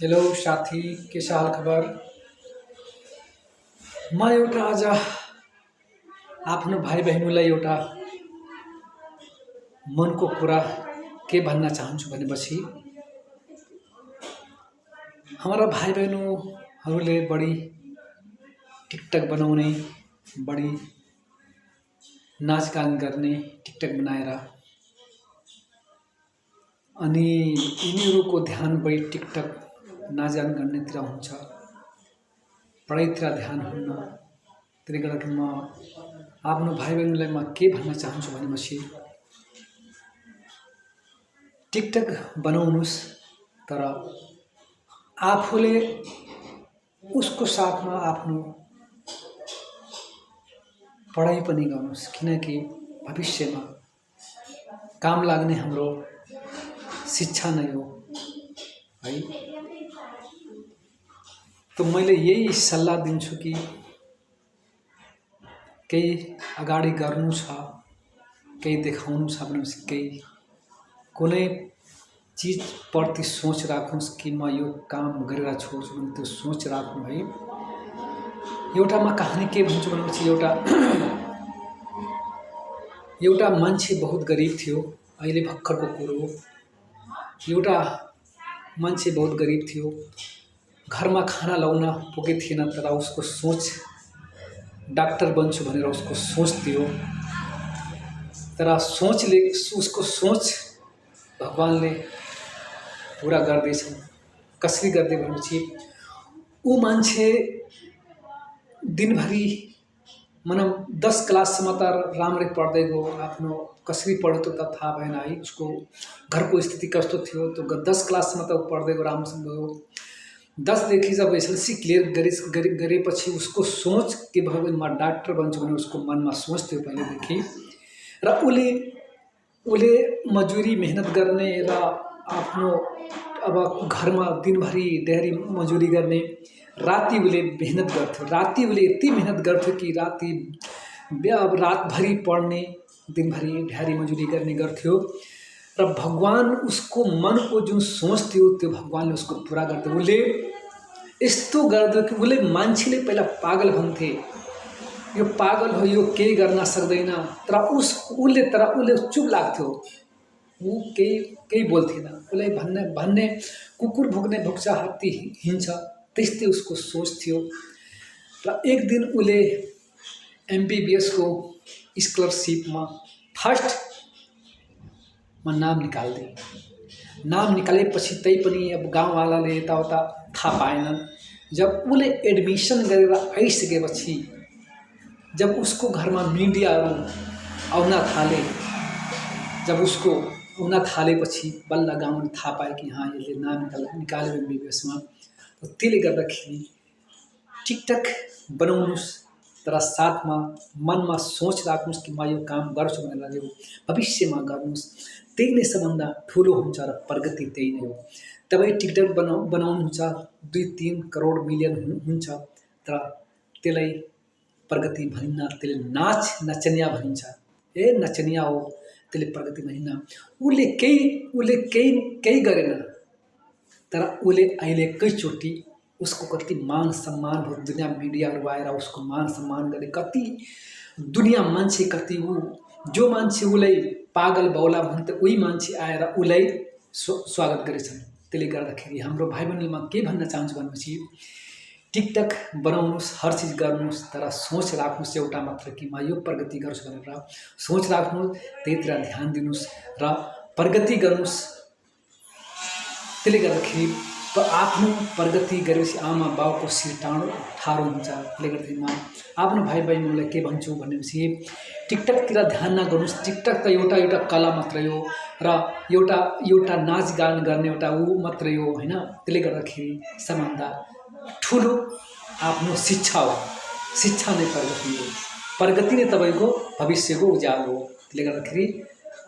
Hello साथी, के हाल खबर? म एउटा आज आफ्नो भाइ बहिनीलाई एउटा मनको कुरा के भन्न चाहन्छु भनेपछि हाम्रा भाइ बहिनीहरूले बढी टिकटक बनाउने, बढी नाचगान गर्ने, टिकटक बनाएर अनि यिनीहरूको ध्यान बढी टिकटक नाचगान गर्नेतिर हुन्छ, पढाइतिर ध्यान हुन्न। त्यसले गर्दाखेरि म आफ्नो भाइ बहिनीलाई म के भन्न चाहन्छु भनेपछि टिकटक बनाउनुहोस्, तर आफूले उसको साथमा आफ्नो पढाइ पनि गर्नुहोस्, किनकि भविष्यमा काम लाग्ने हाम्रो शिक्षा नै हो है। तो मैले यही सल्लाह दिन्छु कि केही अगाडि गर्नु छ, केही देखाउनु छ भनेपछि केही कुनै चिजप्रति सोच राख्नुहोस् कि म यो काम गरेर छोड्छु भने त्यो सोच राख्नु है। एउटा म कहानी के भन्छु भनेपछि एउटा मान्छे बहुत गरिब थियो, अहिले भर्खरको कुरो हो। एउटा मान्छे बहुत गरिब थियो, घरमा खाना ल्याउन पुगेको थिएन, तर उसको सोच डाक्टर बन्छु भनेर उसको सोच थियो। तर उसको सोच भगवानले पूरा गर्दैछन्। कसरी गर्दै भनेपछि ऊ मान्छे दिनभरि 10 क्लाससम्म त राम्रै पढ्दै गयो, आफ्नो कसरी पढ्यो त थाहा भएन है, उसको घरको स्थिति कस्तो थियो। त्यो 10 क्लाससम्म त पढ्दै गयो, राम्रोसँग गयो। 10देखि जब एसएलसी क्लियर गरेपछि उसको सोच के भयो भने म डाक्टर बन्छु भने उसको मनमा सोच थियो पहिलेदेखि। र उसले मजूरी मेहनत गर्ने र आफ्नो अब घरमा दिनभरि डेहरी मजूरी गर्ने, राति उसले मेहनत गर्थ्यो। राति उसले यति मेहनत गर्थ्यो कि अब रातभरि पढ्ने, दिनभरि ढ्यारी मजूरी गर्ने गर्थ्यो। र भगवान उसको मनको जुन सोच थियो त्यो भगवानले उसको पुरा गर्थ्यो। उसले यस्तो गर्दो कि उसले मान्छेले पहिला पागल भन्थे, यो पागल हो, यो केही गर्न सक्दैन। तर उसले चुप लाग्थ्यो, ऊ केही बोल्थेन। उसले भन्ने कुकुर भुक्ने भुक्छ, हात्ती हिँड्छ, त्यस्तै उसको सोच थियो। र एक दिन उसले MBBS को स्कलरसिपमा फर्स्टमा नाम निकाल्दिए। नाम निकालेपछि त्यही पनि अब गाउँवालाले यताउता थाहा पाएनन्। जब उसले एडमिसन गरेर आइसकेपछि जब उसको घरमा मिडियाहरू आउन थालेपछि बल्ल गाउँले थाहा पाए कि हाँ यसले नाम निकाल्यो MBBSमा। त्यसले गर्दाखेरि टिकटक बनाउनुहोस्, तर साथमा मनमा सोच राख्नुहोस् कि म यो काम गर्छु भनेर यो भविष्यमा गर्नुहोस्। त्यही नै सबभन्दा ठुलो हुन्छ र प्रगति त्यही नै हो। तपाईँ टिकटक बनाउनुहुन्छ, 2-3 करोड मिलियन हुन्छ, तर त्यसलाई प्रगति भनिन्न, त्यसले नचनिया भनिन्छ। नचनिया हो, त्यसले प्रगति भनिन्न। उसले केही गरेन, तर उसले अहिले एकैचोटि उसको कति मान सम्मान भयो। दुनियाँ मिडियाहरू आएर उसको मान सम्मान गरे, कति दुनियाँ मान्छे, कति जो मान्छे उसलाई पागल बौला भन्थ्यो उही मान्छे आएर उसलाई स्वागत गरेछन्। त्यसले गर्दाखेरि हाम्रो भाइ बहिनीले म के भन्न चाहन्छु भनेपछि टिकटक बनाउनुहोस्, हर चिज गर्नुहोस्, तर सोच राख्नुहोस् एउटा मात्र कि म यो प्रगति गर्छु भनेर सोच राख्नुहोस्, त्यहीतिर ध्यान दिनुहोस् र प्रगति गर्नुहोस्। त्यसले गर्दाखेरि आफ्नो प्रगति गरेपछि आमा बाउको शिर ठाडो हुन्छ। त्यसले गर्दाखेरि म आफ्नो भाइ बहिनीलाई के भन्छु भनेपछि टिकटकतिर ध्यान नगर्नुहोस्। टिकटक त एउटा कला मात्रै हो र एउटा नाचगान गर्ने एउटा मात्रै हो होइन। त्यसले गर्दाखेरि सबभन्दा ठुलो आफ्नो शिक्षा हो। शिक्षा नै प्रगति हो, प्रगति नै तपाईँको भविष्यको उज्यालो हो। त्यसले गर्दाखेरि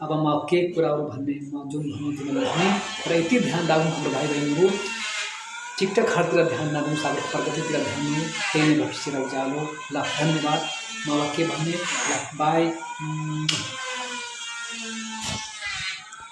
अब म के कुराहरू भन्ने, म जुन भन्नु तिमीलाई भने र यति ध्यान राख्नु हाम्रो भाइ बहिनीहरू, टिकटक हरतिर ध्यान नदिनुहोस्, अब प्रगतितिर ध्यान दिनु, त्यही नै भविष्य र उज्यालो। ल धन्यवाद। म अब के भन्ने, ल बाई।